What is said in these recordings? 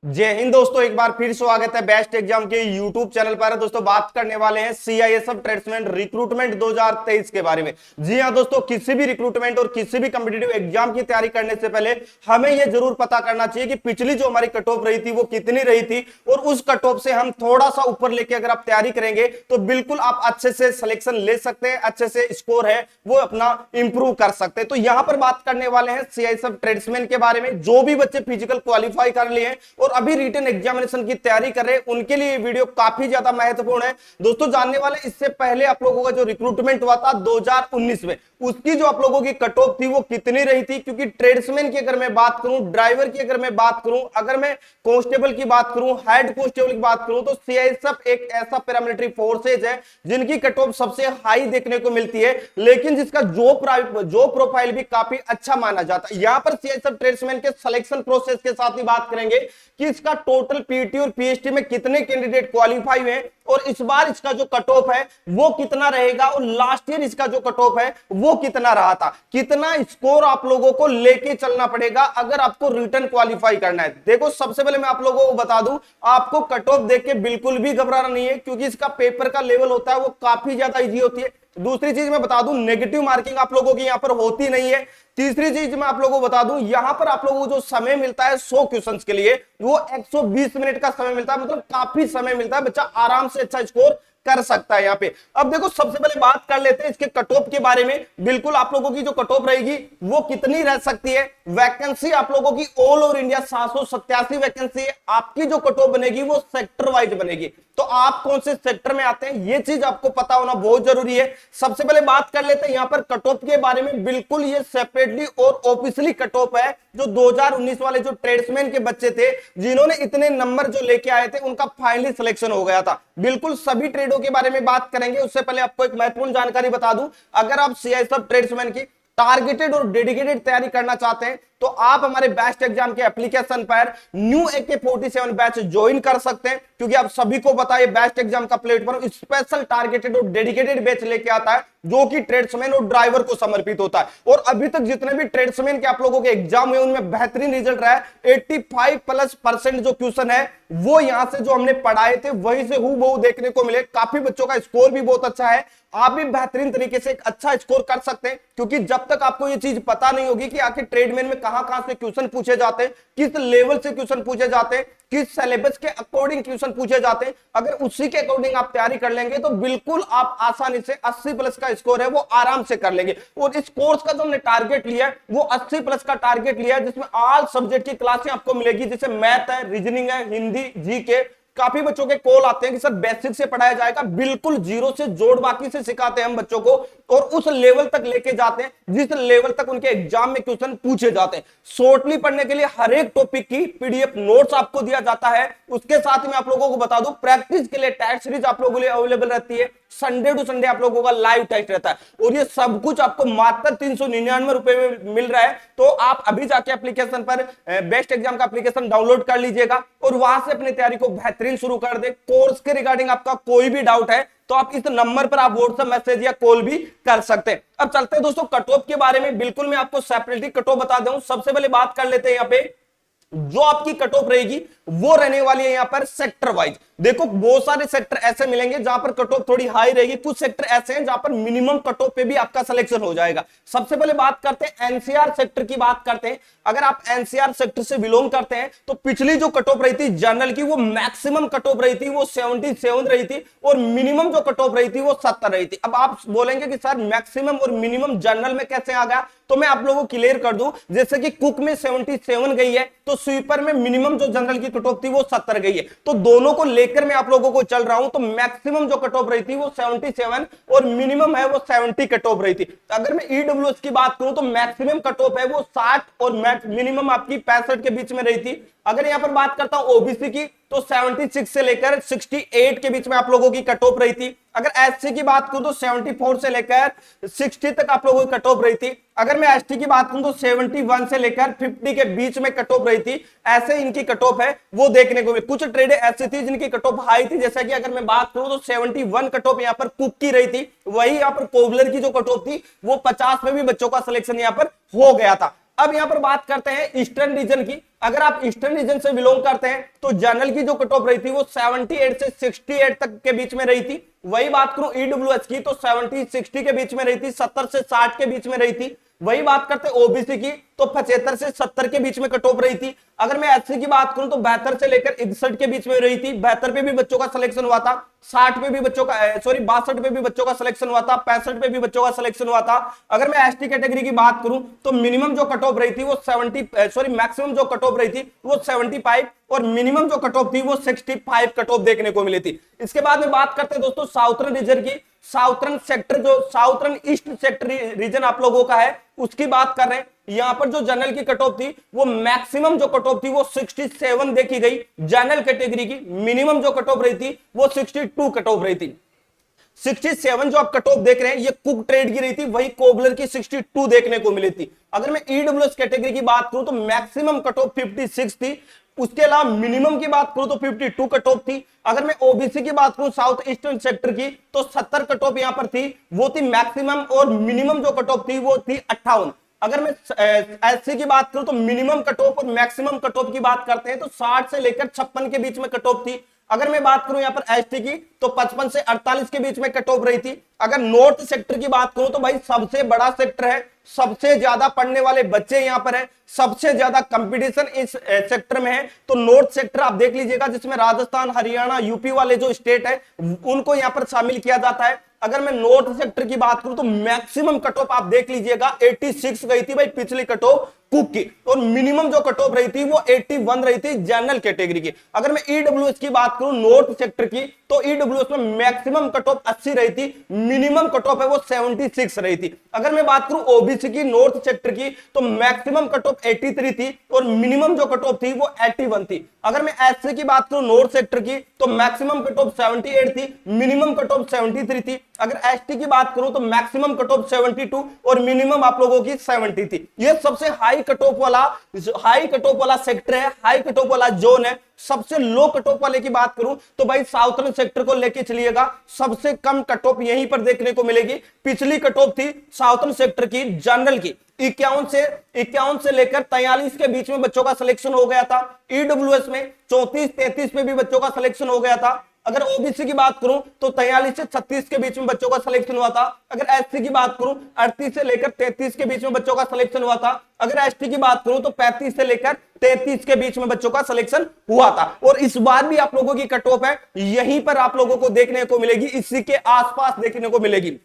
जय हिंद दोस्तों, एक बार फिर स्वागत है बेस्ट एग्जाम के यूट्यूब चैनल पर। दोस्तों बात करने वाले हैं सीआईएसएफ ट्रेड्समैन रिक्रूटमेंट 2023 के बारे में। जी हां दोस्तों, किसी भी रिक्रूटमेंट और किसी भी कॉम्पिटिटिव एग्जाम की तैयारी करने से पहले हमें यह जरूर पता करना चाहिए कि पिछली जो हमारी कट ऑफ रही थी वो कितनी रही थी, और उस कट ऑफ से हम थोड़ा सा ऊपर लेके अगर आप तैयारी करेंगे तो बिल्कुल आप अच्छे से सिलेक्शन ले सकते हैं, अच्छे से स्कोर है वो अपना इंप्रूव कर सकते हैं। तो यहां पर बात करने वाले हैं सीआईएसएफ ट्रेड्समैन के बारे में। जो भी बच्चे फिजिकल क्वालिफाई कर लिए हैं और अभी रिटन एग्जामिनेशन की तैयारी कर रहे हैं उनके लिए वीडियो काफी ज्यादा महत्वपूर्ण है। दोस्तों जानने वाले इससे पहले आप लोगों का जो रिक्रूटमेंट हुआ था 2019 में, उसकी जो आप लोगों की कट ऑफ थी वो कितनी रही थी, क्योंकि ट्रेड्समैन की अगर मैं बात करूं, ड्राइवर की अगर मैं बात करूं, अगर मैं कांस्टेबल की बात करूं, हेड कांस्टेबल की बात करूं, तो सीआईएसएफ एक ऐसा पैरामिलिट्री फोर्सेज है जिनकी कट ऑफ सबसे हाई देखने को मिलती है, लेकिन जिसका जो प्रोफाइल भी काफी अच्छा माना जाता है। यहां पर सीआईएसएफ ट्रेड्समैन के सिलेक्शन प्रोसेस के साथ ही बात करेंगे कि इसका टोटल पीटी और पीएचटी में कितने कैंडिडेट क्वालिफाई हुए और इस बार इसका जो कट ऑफ है वो कितना रहेगा, और लास्ट ईयर इसका जो कट ऑफ है वो कितना रहा था, कितना स्कोर आप लोगों को लेके चलना पड़ेगा अगर आपको रिटर्न क्वालिफाई करना है। देखो सबसे पहले मैं आप लोगों को बता दूं, आपको कट ऑफ देख के बिल्कुल भी घबराना नहीं है, क्योंकि इसका पेपर का लेवल होता है वो काफी ज्यादा इजी होती है। दूसरी चीज मैं बता दूं, नेगेटिव मार्किंग आप लोगों की यहां पर होती नहीं है। तीसरी चीज मैं आप लोगों को बता दूं, यहां पर आप लोगों को जो समय मिलता है 100 क्वेश्चंस के लिए वो 120 मिनट का समय मिलता है, मतलब काफी समय मिलता है, बच्चा आराम से अच्छा स्कोर कर सकता है। यहां पे अब देखो सबसे पहले बात कर लेते हैं इसके कट ऑफ के बारे में। बिल्कुल आप लोगों की जो कट ऑफ रहेगी वो कितनी रह सकती है। वैकेंसी आप लोगों की ऑल ओवर इंडिया 787 वैकेंसी है। आपकी जो कट ऑफ बनेगी वो सेक्टर वाइज बनेगी, तो आप कौन से सेक्टर में आते हैं ये चीज आपको पता होना बहुत जरूरी है। सबसे पहले बात कर लेते हैं यहां पर कट ऑफ के बारे में। बिल्कुल ये सेपरेटली और ऑफिशियली कट ऑफ है जो 2019 वाले जो ट्रेड्समैन के बच्चे थे जिन्होंने इतने नंबर जो लेके आए थे उनका फाइनली सिलेक्शन हो गया था। बिल्कुल सभी ट्रेडों के बारे में बात करेंगे, उससे पहले आपको एक महत्वपूर्ण जानकारी बता दूं, अगर आप सीआईएसएफ ट्रेड्समैन की टारगेटेड और डेडिकेटेड तैयारी करना चाहते हैं तो आप हमारे बेस्ट एग्जाम के एप्लीकेशन पर न्यू AK47 बैच ज्वाइन कर सकते हैं, क्योंकि आप सभी को पता है बेस्ट एग्जाम का प्लेटफॉर्म स्पेशल टारगेटेड और डेडिकेटेड बैच लेके आता है जो कि ट्रेड्समैन और ड्राइवर को समर्पित होता है। और अभी तक जितने भी ट्रेड्समैन के आप लोगों के एग्जाम हुए उनमें बेहतरीन रिजल्ट रहा है। 85+% जो क्वेश्चन है वो यहां से जो हमने पढ़ाए थे वहीं से हूबहू देखने को मिले। काफी बच्चों का स्कोर भी बहुत अच्छा है, आप भी बेहतरीन तरीके से एक अच्छा स्कोर कर सकते हैं, क्योंकि जब तक आपको ये चीज पता नहीं होगी कि आखिर ट्रेडमैन में कहां से क्वेश्चन पूछे जाते हैं, किस लेवल से क्वेश्चन पूछे जाते हैं, किस सिलेबस के अकॉर्डिंग क्वेश्चन पूछे जाते हैं, अगर उसी के अकॉर्डिंग आप तैयारी कर लेंगे तो बिल्कुल आप आसानी से 80+ का स्कोर है वो आराम से कर लेंगे। और इस कोर्स का जो हमने टारगेट लिया है वो 80+ का टारगेट लिया है, जिसमें ऑल सब्जेक्ट की क्लासें आपको मिलेगी, जैसे मैथ है, रीजनिंग है, हिंदी, जीके। काफी बच्चों के कॉल आते हैं कि सर बेसिक से पढ़ाया जाएगा, बिल्कुल जीरो से जोड़ बाकी से सिखाते हैं हम बच्चों को, और उस लेवल तक लेके जाते हैं जिस लेवल तक उनके एग्जाम में क्वेश्चन पूछे जाते हैं। शॉर्टली पढ़ने के लिए हर एक टॉपिक की पीडीएफ नोट्स आपको दिया जाता है। उसके साथ ही मैं आप लोगों को बता दूं, प्रैक्टिस के लिए टेस्ट सीरीज आप लोगों के लिए अवेलेबल रहती है। संडे टू संडे आप लोगों का लाइव टेस्ट रहता है, और ये सब कुछ आपको मात्र 399 रुपए में मिल रहा है। तो आप अभी जाके एप्लीकेशन पर बेस्ट एग्जाम का एप्लीकेशन डाउनलोड कर लीजिएगा और वहां से अपनी तैयारी को बेहतरीन शुरू कर दे। कोर्स के रिगार्डिंग आपका कोई भी डाउट है तो आप इस नंबर पर आप व्हाट्सएप मैसेज या कॉल भी कर सकते हैं। अब चलते हैं दोस्तों कट ऑफ के बारे में। बिल्कुल मैं आपको सेपरेटली कट ऑफ बता दूं। सबसे पहले बात कर लेते हैं यहाँ पे जो आपकी कट ऑफ रहेगी वो रहने वाली है यहां पर सेक्टर वाइज। देखो बहुत सारे सेक्टर ऐसे मिलेंगे जहां पर कट ऑफ थोड़ी हाई रहेगी, कुछ सेक्टर ऐसे हैं जहां पर मिनिमम कट ऑफ पे भी आपका सिलेक्शन हो जाएगा। सबसे पहले बात करते हैं एनसीआर सेक्टर की बात करते हैं। अगर आप एनसीआर सेक्टर से बिलोंग करते हैं तो पिछली जो कट ऑफ रही थी जनरल की वो मैक्सिमम कट ऑफ रही थी वो 77 रही थी, और मिनिमम जो कट ऑफ रही थी वो 70 रही थी। अब आप बोलेंगे कि सर मैक्सिमम और मिनिमम जनरल में कैसे आ गया, तो मैं आप लोगों को क्लियर कर दूं, जैसे कि कुक में 77 गई है तो स्वीपर में मिनिमम जो जनरल की कट ऑफ थी वो 70 गई है। तो दोनों को लेकर मैं आप लोगों को चल रहा हूं, तो मैक्सिमम जो कट ऑफ रही थी वो 77 और मिनिमम है वो 70 कट ऑफ रही थी। अगर मैं ईडब्ल्यूएस की बात करूं तो मैक्सिमम कट ऑफ है वो 60 और मिनिमम आपकी 65 के बीच में रही थी। अगर यहां पर बात करता हूं ओबीसी की तो 76 से लेकर 68 के बीच में आप लोगों की कट ऑफ रही थी। अगर एससी की बात करूं तो 74 से लेकर 60 तक आप लोगों की कट ऑफ रही थी। अगर मैं एसटी की बात करूं तो 71 से लेकर 50 के बीच में कट ऑफ रही थी। ऐसे इनकी कट ऑफ है वो देखने को मिली। कुछ ट्रेड ऐसी थी जिनकी कट ऑफ हाई थी, जैसा कि अगर मैं बात करूं तो 71 कट ऑफ यहां पर कुक की रही थी। वही यहां पर कोबलर की जो कट ऑफ थी वो 50 में भी बच्चों का सिलेक्शन यहां पर हो गया था। अब यहां पर बात करते हैं ईस्टर्न रीजन की। अगर आप ईस्टर्न रीजन से बिलोंग करते हैं तो जनरल की जो कट ऑफ रही थी वो 78 से 68 तक के बीच में रही थी। वही बात करूं ईडब्ल्यूएस की तो 70 60 के बीच में रही थी, 70 से 60 के बीच में रही थी। वही बात करते हैं ओबीसी की तो 75 से 70 के बीच में कट ऑफ रही थी। अगर मैं एससी की बात करूं तो 72 से लेकर 61 के बीच में रही थी। 72 पे भी बच्चों का सिलेक्शन हुआ था, 60 पे भी बच्चों का 62 पे भी बच्चों का सिलेक्शन हुआ था, 65 पे भी बच्चों का सिलेक्शन हुआ था। अगर मैं एसटी कैटेगरी की बात करूं तो मिनिमम जो कट ऑफ रही थी वो मैक्सिमम जो कट ऑफ रही थी वो 75 और मिनिमम जो कट ऑफ थी वो 65 कट ऑफ देखने को मिली थी। इसके बाद में बात करते हैं दोस्तों साउथर्न रीजन की। साउथर्न सेक्टर जो साउथर्न ईस्ट सेक्टर रीजन आप लोगों का है उसकी बात कर रहे हैं। यहां पर जो जनरल की कट ऑफ थी वो मैक्सिमम जो कट ऑफ थी वो 67 देखी गई जनरल कैटेगरी की। मिनिमम जो कट ऑफ रही थी वो 62 कट ऑफ रही थी। 67 जो आप कट ऑफ देख रहे हैं ये कुक ट्रेड की रही थी, वही कोबलर की 62 देखने को मिली थी। अगर मैं ईडब्ल्यूएस कैटेगरी की बात करूं तो मैक्सिमम कट ऑफ 56 थी, उसके अलावा मिनिमम की बात करूं तो 52 कट ऑफ थी। अगर मैं ओबीसी की बात करूं साउथ ईस्टर्न सेक्टर की तो 70 कट ऑफ यहां पर थी, वो थी मैक्सिमम, और मिनिमम जो कट ऑफ थी वो थी 58। अगर मैं एससी की बात करूं तो मिनिमम कट ऑफ और मैक्सिमम कट ऑफ की बात करते हैं तो 60 से लेकर 56 के बीच में कट ऑफ थी। अगर मैं बात करूं यहां पर एसटी की तो 55 से 48 के बीच में कट ऑफ रही थी। अगर नॉर्थ सेक्टर की बात करूं तो भाई सबसे बड़ा सेक्टर है, सबसे ज्यादा पढ़ने वाले बच्चे यहां पर है, सबसे ज्यादा कंपटीशन इस सेक्टर में है। तो नॉर्थ सेक्टर आप देख लीजिएगा जिसमें राजस्थान, हरियाणा, यूपी वाले जो स्टेट है उनको यहां पर शामिल किया जाता है। अगर मैं नॉर्थ सेक्टर की बात करूं तो मैक्सिमम कट ऑफ आप देख लीजिएगा 86 गई थी भाई पिछली कट ऑफ कुक की, और मिनिमम जो कट ऑफ रही थी वो 81 रही थी जनरल कैटेगरी की। अगर मैं ईडब्ल्यूएस की बात करूं नॉर्थ सेक्टर की तो ईडब्ल्यूएस में मैक्सिमम कट ऑफ 80 रही थी, मिनिमम कट ऑफ है वो 76 रही थी। अगर मैं बात करूं ओबीसी की नॉर्थ सेक्टर की तो मैक्सिमम कट ऑफ 83 थी और मिनिमम जो कट ऑफ थी वो 81 थी। अगर मैं एससी की बात करूं नॉर्थ सेक्टर की तो मैक्सिमम कट ऑफ 78 थी, मिनिमम कट ऑफ 73 थी। अगर एसटी की बात करूं तो मैक्सिमम कट ऑफ 72 और मिनिमम आप लोगों की 70 थी। ये सबसे हाई कट ऑफ वाला सेक्टर है, हाई कट ऑफ वाला जोन है। सबसे लो कट ऑफ वाले की बात करूं तो भाई साउथर्न सेक्टर को लेके चलिएगा, सबसे कम कट ऑफ यहीं पर देखने को मिलेगी। पिछली कट ऑफ थी साउथर्न सेक्टर की जनरल की 51 से लेकर 43 के बीच में बच्चों का सिलेक्शन हो गया था। ईडब्ल्यूएस में 34-33 में भी बच्चों का सिलेक्शन हो गया था। अगर ओबीसी की बात करूं तो 43 से 36 के बीच में बच्चों का सिलेक्शन हुआ था। अगर एससी की बात करूं 38 से लेकर 33 के बीच में बच्चों का सिलेक्शन हुआ था। अगर एसटी की बात करूं तो 35 से लेकर 33 के बीच में बच्चों का सिलेक्शन हुआ था। और इस बार भी आप लोगों की कट ऑफ है यहीं पर आप लोगों को देखने को मिलेगी, इसी के आसपास देखने को मिलेगी।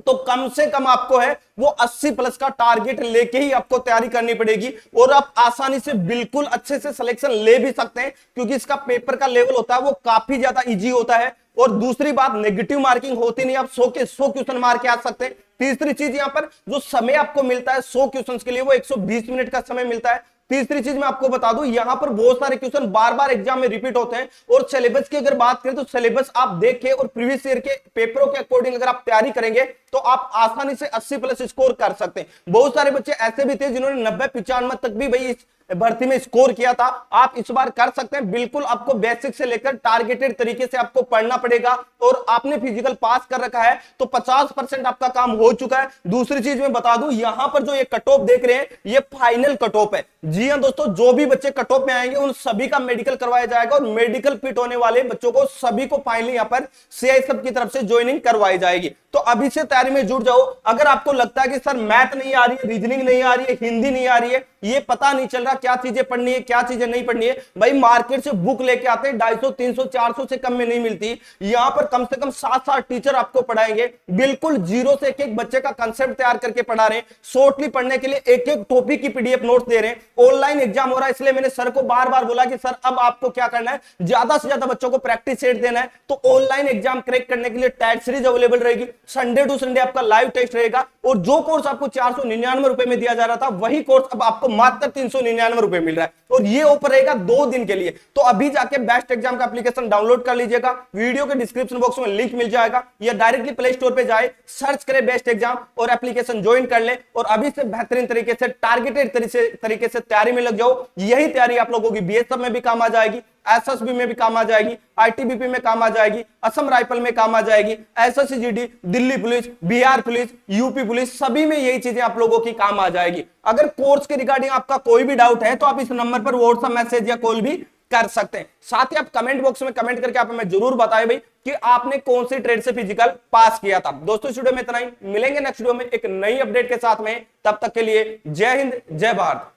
तो कम से कम आपको है वो 80 प्लस का टारगेट लेके ही आपको तैयारी करनी पड़ेगी, और आप आसानी से बिल्कुल अच्छे से सिलेक्शन ले भी सकते हैं क्योंकि इसका पेपर का लेवल होता है वो काफी ज्यादा इजी होता है। और दूसरी बात नेगेटिव मार्किंग होती नहीं, आप 100 के 100 क्वेश्चन मार के आ सकते हैं। तीसरी चीज यहां पर जो समय आपको मिलता है 100 क्वेश्चन के लिए वो 120 मिनट का समय मिलता है। तीसरी चीज मैं आपको बता दूं यहां पर बहुत सारे क्वेश्चन बार बार एग्जाम में रिपीट होते हैं, और सिलेबस की अगर बात करें तो सिलेबस आप देख के और प्रीवियस ईयर के पेपरों के अकॉर्डिंग अगर आप तैयारी करेंगे तो आप आसानी से 80 प्लस स्कोर कर सकते हैं। बहुत सारे बच्चे ऐसे भी थे जिन्होंने 90-95 तक भी भाई इस भर्ती में स्कोर किया था। आप इस बार कर सकते हैं, बिल्कुल आपको बेसिक से लेकर टारगेटेड तरीके से आपको पढ़ना पड़ेगा, और आपने फिजिकल पास कर रखा है तो 50% आपका काम हो चुका है। दूसरी चीज मैं बता दूं यहां पर जो ये कट ऑफ देख रहे हैं ये फाइनल कट ऑफ है। जी हां दोस्तों, जो भी बच्चे कट ऑफ में आएंगे उन सभी का मेडिकल करवाया जाएगा, और मेडिकल फिट होने वाले बच्चों को सभी को फाइनली यहां पर सीआईएसएफ की तरफ से ज्वाइनिंग करवाई जाएगी। तो अभी से तैयारी में जुट जाओ। अगर आपको लगता है कि सर मैथ नहीं आ रही है, रीजनिंग नहीं आ रही है, हिंदी नहीं आ रही है, ये पता नहीं चल रहा क्या चीजें पढ़नी है क्या चीजें नहीं पढ़नी है, भाई मार्केट से बुक लेके आते हैं 250, 300, 400 से कम में नहीं मिलती। यहां पर कम से कम 7-7 टीचर आपको पढ़ाएंगे, बिल्कुल जीरो से एक बच्चे का कंसेप्ट तैयार करके पढ़ा रहे हैं। शॉर्टली पढ़ने के लिए एक टॉपिक की पीडीएफ नोट्स दे रहे हैं। ऑनलाइन एग्जाम हो रहा है, इसलिए मैंने सर को बार बार बोला कि सर अब आपको क्या करना है, ज्यादा से ज्यादा बच्चों को प्रैक्टिस सेट देना है। तो ऑनलाइन एग्जाम क्रैक करने के लिए टेस्ट सीरीज अवेलेबल रहेगी, संडे टू संडे आपका लाइव टेस्ट रहेगा, और जो कोर्स आपको 499 रुपए में दिया जा रहा था वही कोर्स अब आपको मात्र 399 रुपए मिल रहा है, और ये ऑफर रहेगा 2 दिन के लिए। तो अभी जाके बेस्ट एग्जाम का एप्लीकेशन डाउनलोड कर लीजिएगा, वीडियो के डिस्क्रिप्शन बॉक्स में लिंक मिल जाएगा, या डायरेक्टली प्ले स्टोर पे जाए, सर्च करें बेस्ट एग्जाम और एप्लीकेशन ज्वाइन कर ले, और अभी से बेहतरीन तरीके से टारगेटेड तरीके से तैयारी में लग जाओ। यही तैयारी आप लोगों की बीएसएफ में भी काम आ जाएगी, एसएसबी में भी काम आ जाएगी, आईटीबीपी में काम आ जाएगी, असम राइफल में काम आ जाएगी, SSC GD, Delhi police, Bihar police, UP police, सभी में यही चीजें आप लोगों की काम आ जाएगी। अगर कोर्स के रिगार्डिंग आपका कोई भी डाउट है तो आप इस नंबर पर व्हाट्सएप मैसेज या कॉल भी कर सकते हैं। साथ ही आप कमेंट बॉक्स में कमेंट करके आप हमें जरूर बताएं भाई कि आपने कौन सी ट्रेड से फिजिकल पास किया था। दोस्तों इस वीडियो में इतना ही, मिलेंगे नेक्स्ट वीडियो में एक नई अपडेट के साथ में, तब तक के लिए जय हिंद जय भारत।